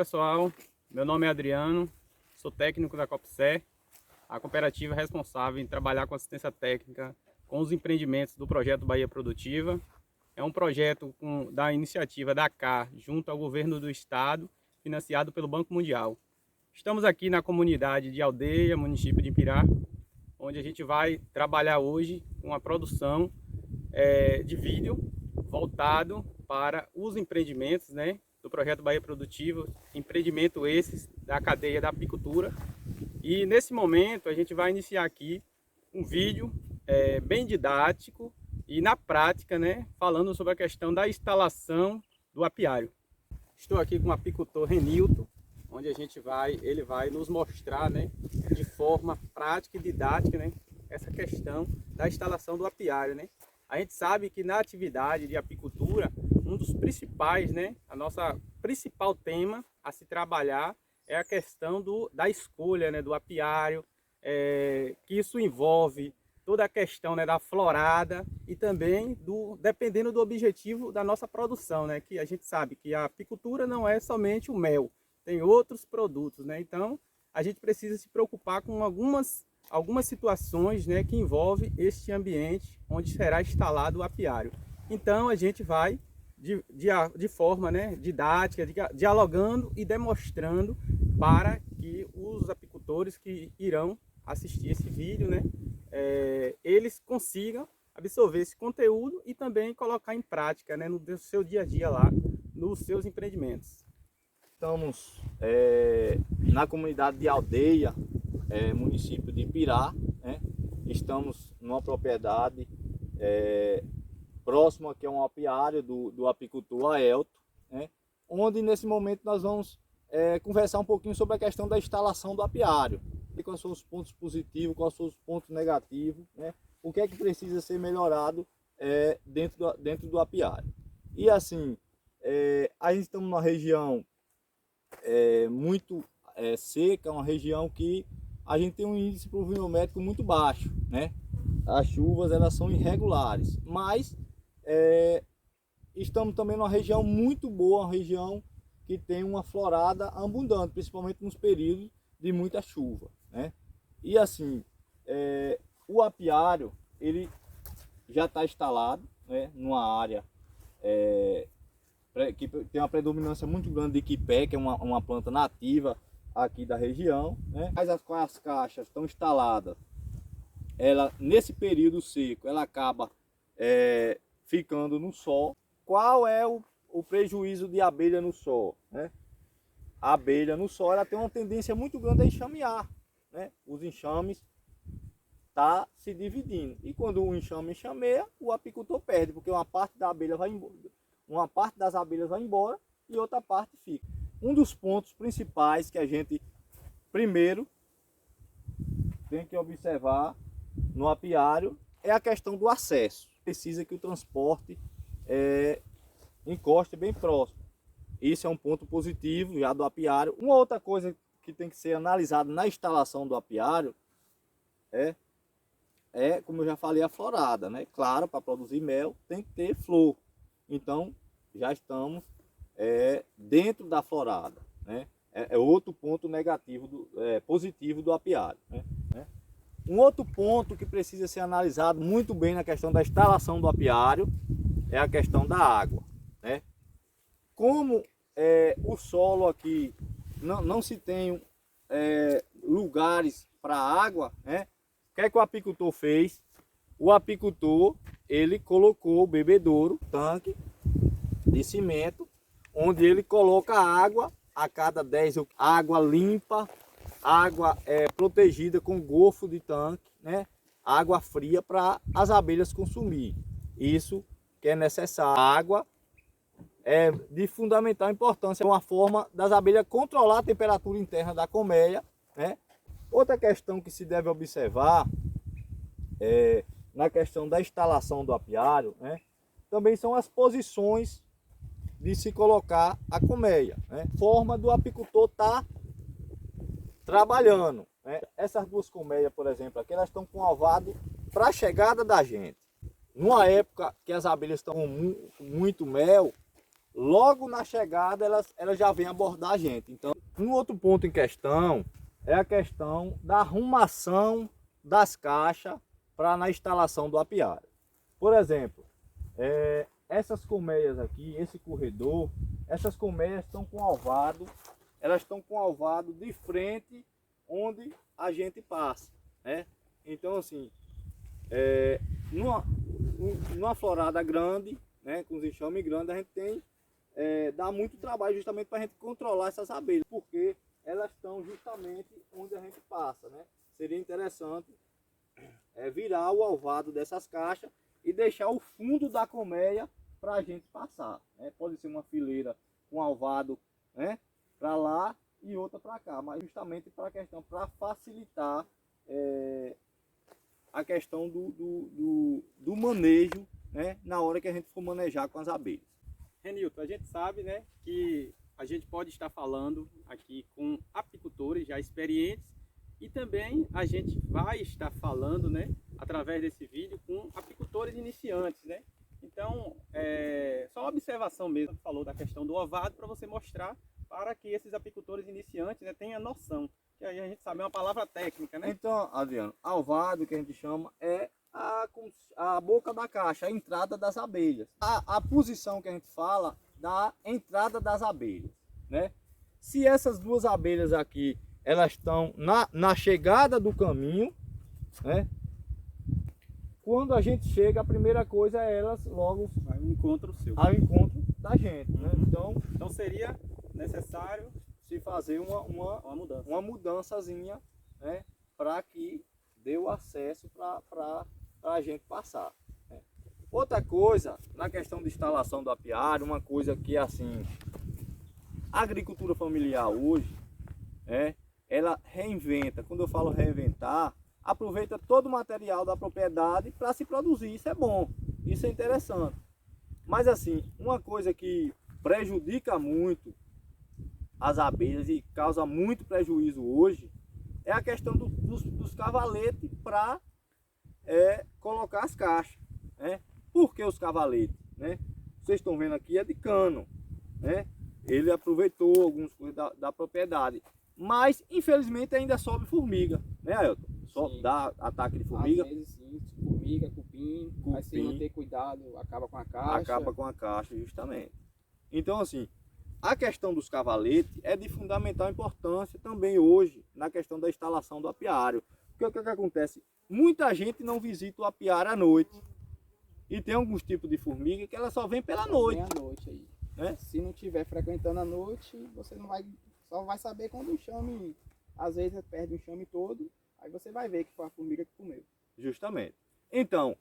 pessoal, meu nome é Adriano, sou técnico da Copser, a cooperativa responsável em trabalhar com assistência técnica com os empreendimentos do projeto Bahia Produtiva. É um projeto da iniciativa da CAR junto ao governo do estado, financiado pelo Banco Mundial. Estamos aqui na comunidade de Aldeia, município de Pirá, onde a gente vai trabalhar hoje com a produção de vídeo voltado para os empreendimentos, né, do projeto Bahia Produtiva, empreendimento esses da cadeia da apicultura. E nesse momento a gente vai iniciar aqui um vídeo bem didático e na prática, né, falando sobre a questão da instalação do apiário. Estou aqui com o apicultor Renilton, onde ele vai nos mostrar, né, de forma prática e didática, né, essa questão da instalação do apiário, né. A gente sabe que na atividade de apicultura, um dos principais, né, a nossa principal tema a se trabalhar é a questão da escolha, né, do apiário, que isso envolve toda a questão, né, da florada e também dependendo do objetivo da nossa produção, né, que a gente sabe que a apicultura não é somente o mel, tem outros produtos, né, então a gente precisa se preocupar com algumas situações, né, que envolvem este ambiente onde será instalado o apiário. Então a gente vai de forma, né, didática, dialogando e demonstrando para que os apicultores que irão assistir esse vídeo, né, eles consigam absorver esse conteúdo e também colocar em prática, né, no seu dia a dia lá, nos seus empreendimentos. Estamos na comunidade de Aldeia, município de Pirá, né? Estamos numa propriedade próxima aqui a um apiário do apicultor Aelto, né? Onde nesse momento nós vamos conversar um pouquinho sobre a questão da instalação do apiário, e quais são os pontos positivos, quais são os pontos negativos, né? O que é que precisa ser melhorado dentro do apiário. E assim, a gente estamos numa região muito seca, uma região que a gente tem um índice pluviométrico muito baixo, né? As chuvas elas são irregulares, mas estamos também numa região muito boa, uma região que tem uma florada abundante, principalmente nos períodos de muita chuva, né? E assim, o apiário ele já está instalado, né, numa área que tem uma predominância muito grande de quipé, que é uma planta nativa aqui da região, né? Mas as caixas estão instaladas, nesse período seco, ela acaba ficando no sol. Qual é o prejuízo de abelha no sol, né? A abelha no sol ela tem uma tendência muito grande a enxamear, né? Os enxames tá se dividindo, e quando o enxame enxameia, o apicultor perde, porque uma parte da abelha vai embora, uma parte das abelhas vai embora e outra parte fica. Um dos pontos principais que a gente primeiro tem que observar no apiário é a questão do acesso. Precisa que o transporte encoste bem próximo. Isso é um ponto positivo já do apiário. Uma outra coisa que tem que ser analisada na instalação do apiário como eu já falei, a florada, né? Claro, para produzir mel tem que ter flor. Então já estamos dentro da florada, né? É outro ponto negativo, positivo do apiário, né? Um outro ponto que precisa ser analisado muito bem na questão da instalação do apiário é a questão da água, né? Como o solo aqui não se tem lugares para água, né? O que é que o apicultor fez? O apicultor ele colocou o bebedouro, tanque de cimento, onde ele coloca água a cada 10, água limpa, água protegida com golfo de tanque, né? Água fria para as abelhas consumir. Isso que é necessário. A água é de fundamental importância, é uma forma das abelhas controlar a temperatura interna da colmeia, né? Outra questão que se deve observar na questão da instalação do apiário, né, também são as posições de se colocar a colmeia, né? Forma do apicultor estar trabalhando, né? Essas duas colmeias, por exemplo, aqui elas estão com ovado para a chegada da gente. Numa época que as abelhas estão com muito mel, logo na chegada elas já vêm abordar a gente. Então, um outro ponto em questão é a questão da arrumação das caixas para na instalação do apiário. Por exemplo, essas colmeias aqui, esse corredor, essas colmeias estão com alvado, elas estão com alvado de frente onde a gente passa, né? Então assim, numa florada grande, né, com os enxames grandes, a gente tem dá muito trabalho justamente para a gente controlar essas abelhas, porque elas estão justamente onde a gente passa, né? Seria interessante virar o alvado dessas caixas e deixar o fundo da colmeia para a gente passar, né? Pode ser uma fileira com alvado, né, para lá e outra para cá, mas justamente para a questão, para facilitar a questão do manejo, né, na hora que a gente for manejar com as abelhas. Renilton, a gente sabe, né, que a gente pode estar falando aqui com apicultores já experientes e também a gente vai estar falando, né, através desse vídeo com apicultores iniciantes, né? Então, só uma observação mesmo, falou da questão do ovado para você mostrar para que esses apicultores iniciantes, né, tenham noção, que aí a gente sabe é uma palavra técnica, né? Então, Adriano, alvado que a gente chama é a boca da caixa, a entrada das abelhas. A posição que a gente fala da entrada das abelhas, né? Se essas duas abelhas aqui, elas estão na chegada do caminho, né? Quando a gente chega, a primeira coisa é elas logo Vai ao encontro seu. ao encontro da gente, né? Então seria necessário Se fazer uma mudançazinha, né? Para que dê o acesso para a gente passar, né? Outra coisa, na questão de instalação do apiário, uma coisa que assim, a agricultura familiar hoje, ela reinventa. Quando eu falo reinventar, aproveita todo o material da propriedade para se produzir. Isso é bom, isso é interessante. Mas assim, uma coisa que prejudica muito as abelhas e causa muito prejuízo hoje é a questão dos cavaletes para colocar as caixas, né? Por que os cavaletes, né? Vocês estão vendo aqui é de cano, né? Ele aproveitou algumas coisas da propriedade, mas infelizmente ainda sobe formiga, né, Ailton? Só dá ataque de formiga. Às vezes sim, formiga, cupim, mas se não ter cuidado, acaba com a caixa. Acaba com a caixa, justamente. Então assim, a questão dos cavaletes é de fundamental importância também hoje na questão da instalação do apiário. Porque o que acontece? Muita gente não visita o apiário à noite. E tem alguns tipos de formiga que ela só vem pela noite. Vem à noite aí. Né? Se não estiver frequentando à noite, você não vai, só vai saber quando o enxame, às vezes perde o enxame todo, aí você vai ver que foi a formiga que comeu. Justamente. Então,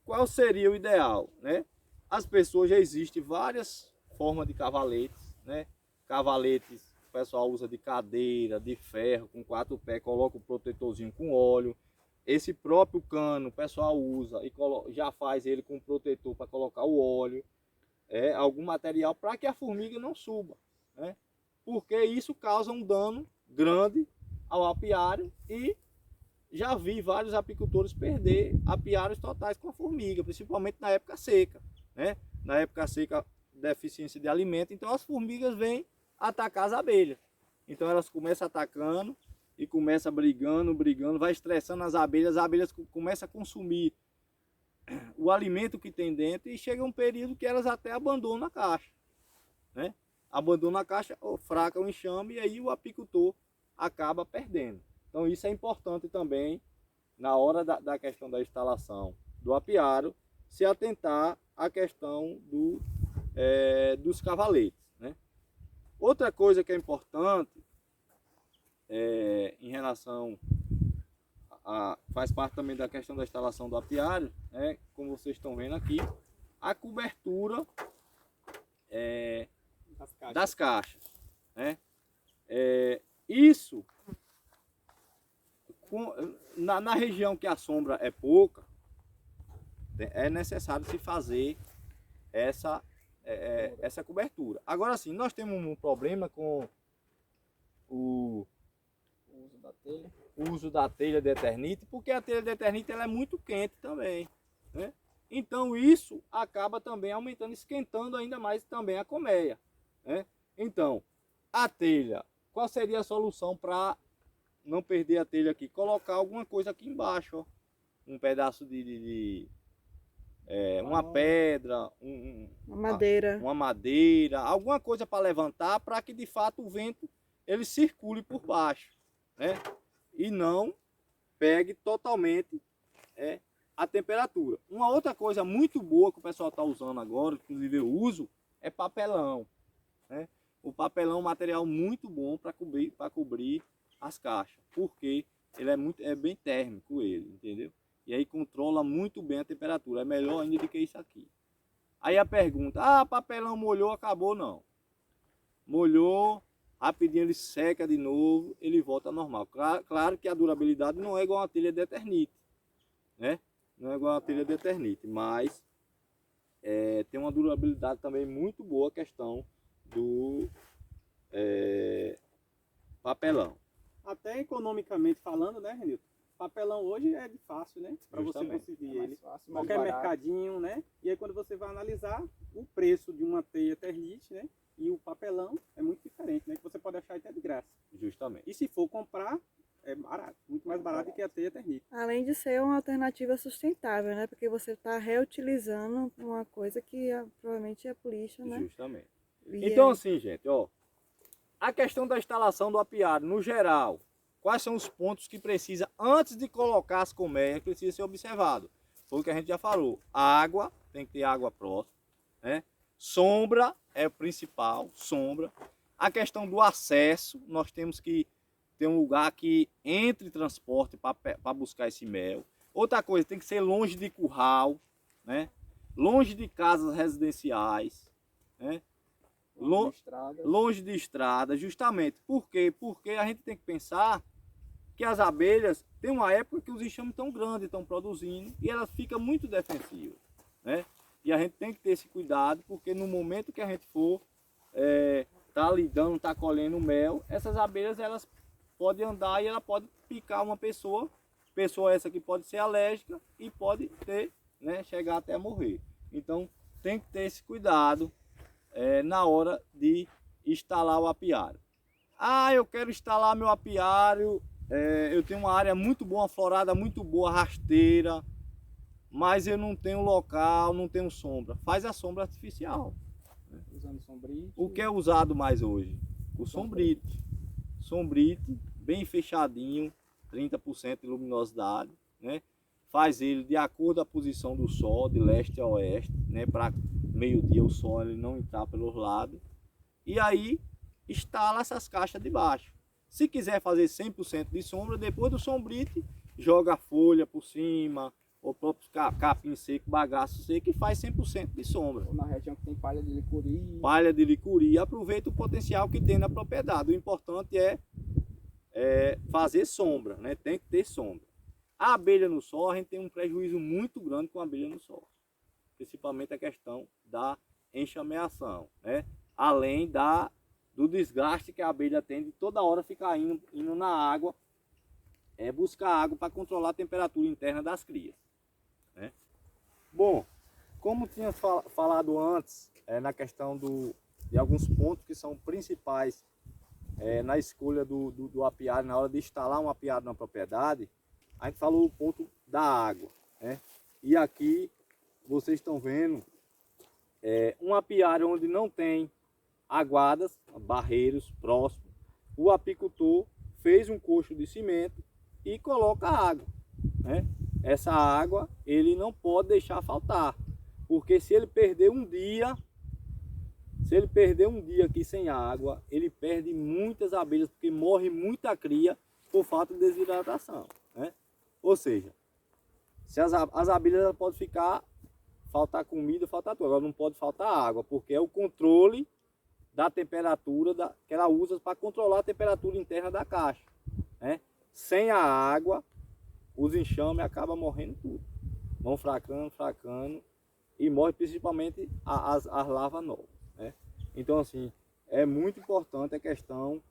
qual seria o ideal, né? As pessoas, já existem várias formas de cavaletes, né? Cavaletes o pessoal usa de cadeira, de ferro, com 4 pés, coloca o protetorzinho com óleo. Esse próprio cano o pessoal usa e já faz ele com protetor para colocar o óleo, algum material para que a formiga não suba, né? Porque isso causa um dano grande ao apiário e já vi vários apicultores perder apiários totais com a formiga, principalmente na época seca, né? Na época seca, deficiência de alimento, então as formigas vêm atacar as abelhas. Então elas começam atacando e começam brigando, vai estressando as abelhas começam a consumir o alimento que tem dentro e chega um período que elas até abandonam a caixa, né? Abandonam a caixa, fraca o enxame e aí o apicultor acaba perdendo. Então isso é importante também na hora da questão da instalação do apiário, se atentar à questão dos cavaletes, né? Outra coisa que é importante em relação faz parte também da questão da instalação do apiário, né? Como vocês estão vendo aqui, a cobertura das caixas, né? Isso na região que a sombra é pouca, é necessário se fazer essa cobertura. Agora sim, nós temos um problema com o uso da telha de Eternite, porque a telha de Eternite ela é muito quente também, né? Então isso acaba também aumentando, esquentando ainda mais também a colmeia, né? Então, a telha, qual seria a solução para não perder a telha aqui? Colocar alguma coisa aqui embaixo, ó. Um pedaço uma pedra, uma madeira, alguma coisa para levantar, para que de fato o vento ele circule por baixo, né? E não pegue totalmente a temperatura. Uma outra coisa muito boa que o pessoal está usando agora, inclusive eu uso, é papelão, né? O papelão é um material muito bom para cobrir as caixas, porque ele é bem térmico ele, entendeu? E aí controla muito bem a temperatura, é melhor ainda do que isso aqui. Aí a pergunta, papelão molhou, acabou? Não. Molhou, rapidinho ele seca de novo, ele volta ao normal. Claro que a durabilidade não é igual a telha de Eternit, né? Não é igual a telha de Eternit, mas tem uma durabilidade também muito boa a questão do papelão. Até economicamente falando, né, Renilton? Papelão hoje é de fácil, né? Para você conseguir ele. Fácil, Qualquer mercadinho, né? E aí quando você vai analisar o preço de uma teia Eternit, né? E o papelão é muito diferente, né? Que você pode achar até de graça. Justamente. E se for comprar, é barato. Muito mais barato que a teia Eternit. Além de ser uma alternativa sustentável, né? Porque você está reutilizando uma coisa que provavelmente é pro lixo, né? Justamente. E Então assim, gente, ó. A questão da instalação do apiário, no geral, quais são os pontos que precisa, antes de colocar as colmeias, precisa ser observado? Foi o que a gente já falou. Água, tem que ter água próxima, né? Sombra é o principal, sombra. A questão do acesso, nós temos que ter um lugar que entre transporte para buscar esse mel. Outra coisa, tem que ser longe de curral, né? Longe de casas residenciais, né? Longe de estrada, justamente. Por quê? Porque a gente tem que pensar que as abelhas, tem uma época que os enxames estão grandes, estão produzindo, e elas ficam muito defensivas, né? E a gente tem que ter esse cuidado, porque no momento que a gente for tá lidando, tá colhendo mel, essas abelhas elas podem andar e ela pode picar uma pessoa essa que pode ser alérgica e pode ter, né, chegar até a morrer. Então tem que ter esse cuidado na hora de instalar o apiário. Eu quero instalar meu apiário, eu tenho uma área muito boa, uma florada muito boa, rasteira, mas eu não tenho local, não tenho sombra. Faz a sombra artificial. Usando sombrite. O que é usado mais hoje? O sombrite. Sombrite, bem fechadinho, 30% de luminosidade, né? Faz ele de acordo com a posição do sol, de leste a oeste, né? Para meio-dia o sol ele não entrar pelos lados. E aí instala essas caixas de baixo. Se quiser fazer 100% de sombra, depois do sombrite, joga a folha por cima, ou próprio capim seco, bagaço seco, e faz 100% de sombra. Ou na região que tem palha de licuri. Palha de licuri, aproveita o potencial que tem na propriedade. O importante é fazer sombra, né? Tem que ter sombra. A abelha no sol, a gente tem um prejuízo muito grande com a abelha no sol. Principalmente a questão da enxameação, né? Além do desgaste que a abelha tem de toda hora ficar indo na água, buscar água para controlar a temperatura interna das crias, né? Bom, como tinha falado antes, na questão de alguns pontos que são principais na escolha do apiário, na hora de instalar um apiário na propriedade, a gente falou o ponto da água, né? E aqui vocês estão vendo um apiário onde não tem aguadas, barreiros próximos. O apicultor fez um coxo de cimento e coloca água, né? Essa água ele não pode deixar faltar, porque se ele perder um dia aqui sem água, ele perde muitas abelhas, porque morre muita cria por falta de desidratação, né? Ou seja, se as abelhas podem faltar comida, faltar tudo, agora não pode faltar água, porque é o controle da temperatura que ela usa para controlar a temperatura interna da caixa, né? Sem a água, os enxames acabam morrendo tudo, vão fracando e morre principalmente as larvas novas, né? Então assim, é muito importante a questão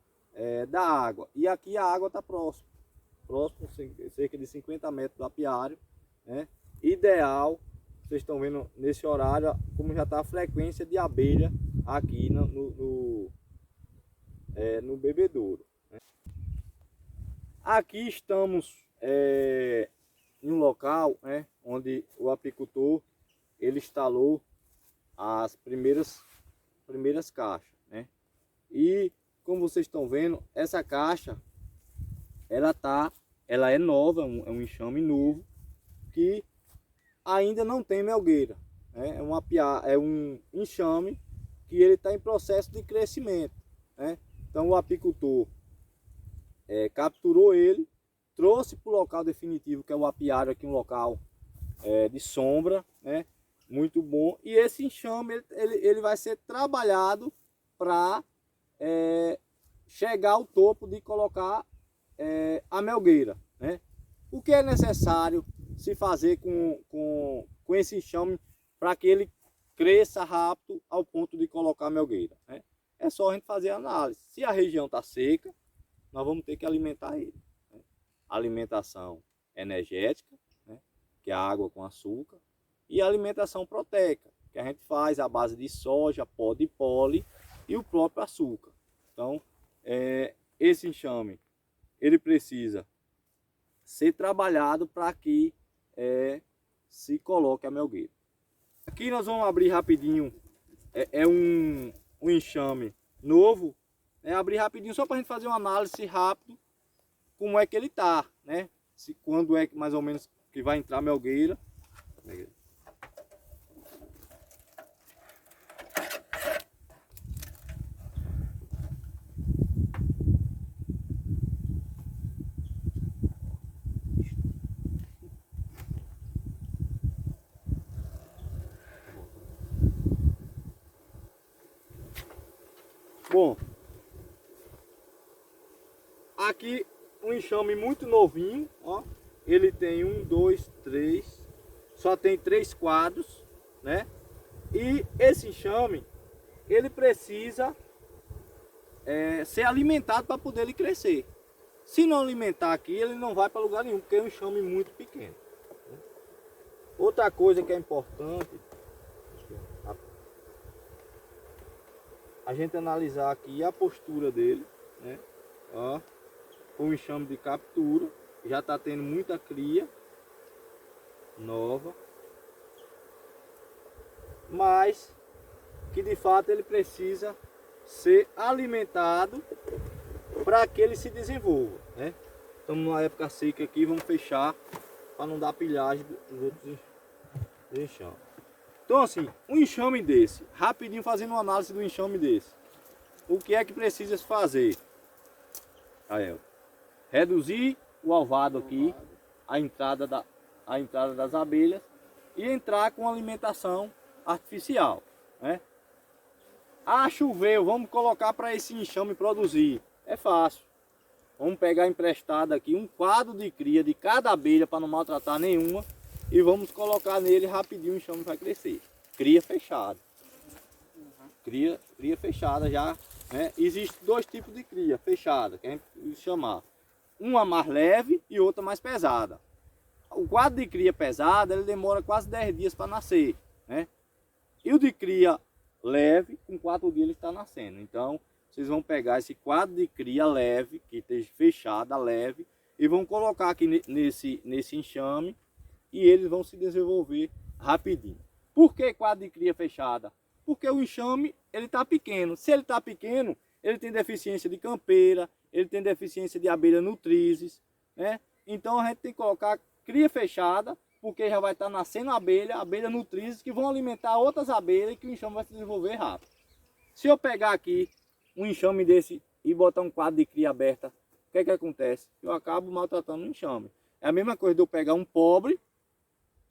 da água. E aqui a água está próximo, cerca de 50 metros do apiário, né? Ideal vocês estão vendo nesse horário como já está a frequência de abelha aqui no bebedouro, né? Aqui estamos em um local, né, onde o apicultor ele instalou as primeiras caixas, né? E como vocês estão vendo, essa caixa ela é nova, é um enxame novo que ainda não tem melgueira, né? É um enxame que ele está em processo de crescimento, né? Então o apicultor capturou ele, trouxe para o local definitivo, que é o apiário, aqui um local de sombra, né? Muito bom. E esse enxame ele vai ser trabalhado para chegar ao topo de colocar a melgueira, né? O que é necessário se fazer com esse enxame para que ele cresça rápido ao ponto de colocar a melgueira, né? É só a gente fazer a análise. Se a região está seca, nós vamos ter que alimentar ele, né? Alimentação energética, né, que é a água com açúcar, e a alimentação proteica, que a gente faz à base de soja, pó de pole e o próprio açúcar. Então, esse enxame, ele precisa ser trabalhado para que se coloque a melgueira. Aqui nós vamos abrir rapidinho, um enxame novo, abrir rapidinho só para a gente fazer uma análise rápido como é que ele está, né? Quando é que mais ou menos que vai entrar a melgueira. Bom, aqui um enxame muito novinho, ó. Ele tem 1, 2, 3, só tem 3 quadros, né? E esse enxame, ele precisa ser alimentado para poder ele crescer. Se não alimentar aqui, ele não vai para lugar nenhum, porque é um enxame muito pequeno. Outra coisa que é importante, a gente analisar aqui a postura dele, né? Ó, com o enxame de captura, já está tendo muita cria nova, mas que de fato ele precisa ser alimentado para que ele se desenvolva, né? Estamos numa época seca aqui, vamos fechar para não dar pilhagem dos outros enxames. Então assim, um enxame desse, rapidinho fazendo uma análise do enxame desse, o que é que precisa se fazer? Aí, reduzir o alvado aqui, a entrada das abelhas, e entrar com alimentação artificial, né? Ah, choveu, vamos colocar para esse enxame produzir. É fácil. Vamos pegar emprestado aqui um quadro de cria de cada abelha para não maltratar nenhuma e vamos colocar nele rapidinho, o enxame vai crescer. Cria fechada. Cria fechada já, né? Existem 2 tipos de cria fechada, que a gente chamar. Uma mais leve e outra mais pesada. O quadro de cria pesada, ele demora quase 10 dias para nascer, né? E o de cria leve, com 4 dias ele está nascendo. Então, vocês vão pegar esse quadro de cria leve, que esteja fechada, leve, e vão colocar aqui nesse enxame, e eles vão se desenvolver rapidinho. Por que quadro de cria fechada? Porque o enxame, ele está pequeno. Se ele está pequeno, ele tem deficiência de campeira, ele tem deficiência de abelha nutrizes, né? Então a gente tem que colocar cria fechada, porque já vai estar nascendo abelha nutrizes, que vão alimentar outras abelhas e que o enxame vai se desenvolver rápido. Se eu pegar aqui um enxame desse e botar um quadro de cria aberta, o que é que acontece? Eu acabo maltratando o enxame. É a mesma coisa de eu pegar um pobre,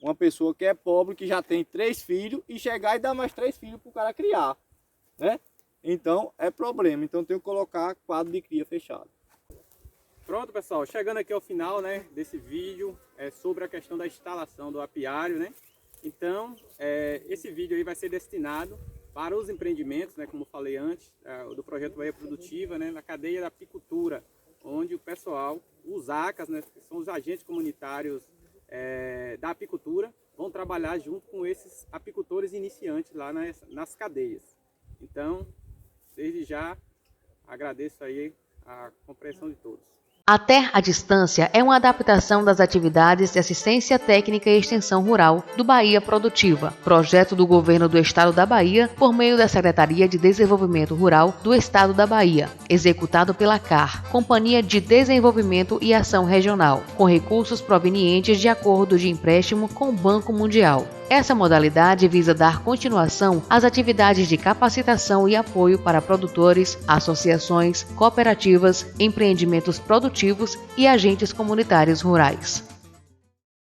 uma pessoa que é pobre, que já tem 3 filhos, e chegar e dar mais 3 filhos para o cara criar, né? Então é problema. Então tenho que colocar quadro de cria fechado. Pronto, pessoal, chegando aqui ao final, né, desse vídeo sobre a questão da instalação do apiário, né? Então, esse vídeo aí vai ser destinado para os empreendimentos, né, como falei antes, do projeto Bahia Produtiva, né, na cadeia da apicultura, onde o pessoal, os ACAS, né, que são os agentes comunitários da apicultura, vão trabalhar junto com esses apicultores iniciantes lá nas cadeias. Então, desde já, agradeço aí a compreensão de todos. A Ter à Distância é uma adaptação das atividades de assistência técnica e extensão rural do Bahia Produtiva, projeto do Governo do Estado da Bahia por meio da Secretaria de Desenvolvimento Rural do Estado da Bahia, executado pela CAR, Companhia de Desenvolvimento e Ação Regional, com recursos provenientes de acordo de empréstimo com o Banco Mundial. Essa modalidade visa dar continuação às atividades de capacitação e apoio para produtores, associações, cooperativas, empreendimentos produtivos e agentes comunitários rurais.